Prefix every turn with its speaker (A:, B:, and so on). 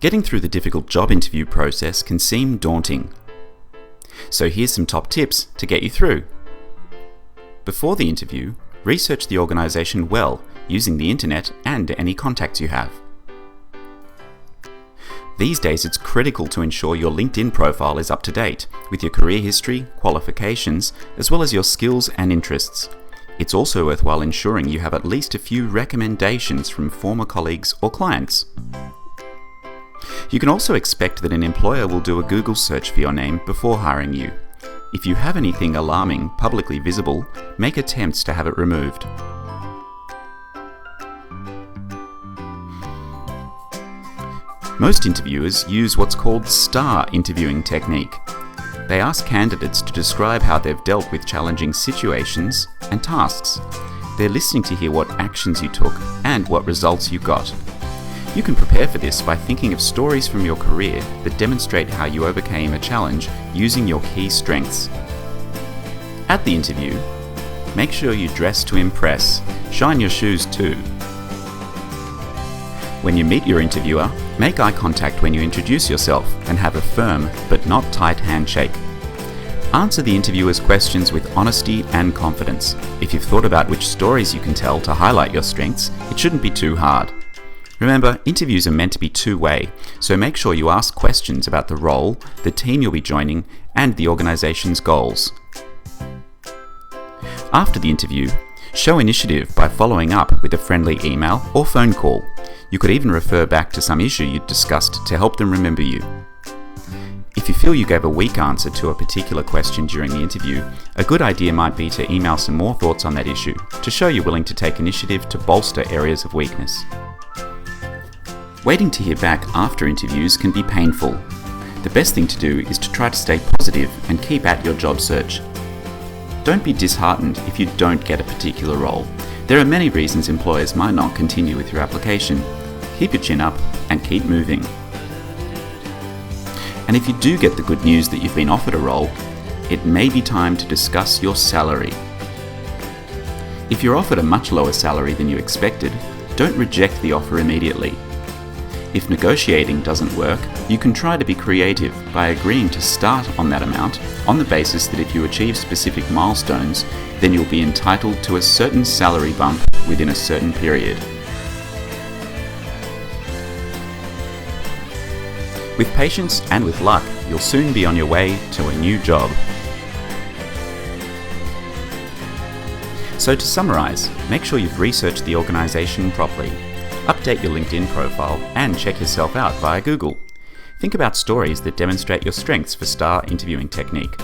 A: Getting through the difficult job interview process can seem daunting. So here's some top tips to get you through. Before the interview, research the organisation well using the internet and any contacts you have. These days it's critical to ensure your LinkedIn profile is up to date with your career history, qualifications, as well as your skills and interests. It's also worthwhile ensuring you have at least a few recommendations from former colleagues or clients. You can also expect that an employer will do a Google search for your name before hiring you. If you have anything alarming publicly visible, make attempts to have it removed. Most interviewers use what's called STAR interviewing technique. They ask candidates to describe how they've dealt with challenging situations and tasks. They're listening to hear what actions you took and what results you got. You can prepare for this by thinking of stories from your career that demonstrate how you overcame a challenge using your key strengths. At the interview, make sure you dress to impress. Shine your shoes too. When you meet your interviewer, make eye contact when you introduce yourself and have a firm but not tight handshake. Answer the interviewer's questions with honesty and confidence. If you've thought about which stories you can tell to highlight your strengths, it shouldn't be too hard. Remember, interviews are meant to be two-way, so make sure you ask questions about the role, the team you'll be joining, and the organization's goals. After the interview, show initiative by following up with a friendly email or phone call. You could even refer back to some issue you'd discussed to help them remember you. If you feel you gave a weak answer to a particular question during the interview, a good idea might be to email some more thoughts on that issue to show you're willing to take initiative to bolster areas of weakness. Waiting to hear back after interviews can be painful. The best thing to do is to try to stay positive and keep at your job search. Don't be disheartened if you don't get a particular role. There are many reasons employers might not continue with your application. Keep your chin up and keep moving. And if you do get the good news that you've been offered a role, it may be time to discuss your salary. If you're offered a much lower salary than you expected, don't reject the offer immediately. If negotiating doesn't work, you can try to be creative by agreeing to start on that amount on the basis that if you achieve specific milestones, then you'll be entitled to a certain salary bump within a certain period. With patience and with luck, you'll soon be on your way to a new job. So to summarize, make sure you've researched the organization properly. Update your LinkedIn profile and check yourself out via Google. Think about stories that demonstrate your strengths for STAR interviewing technique.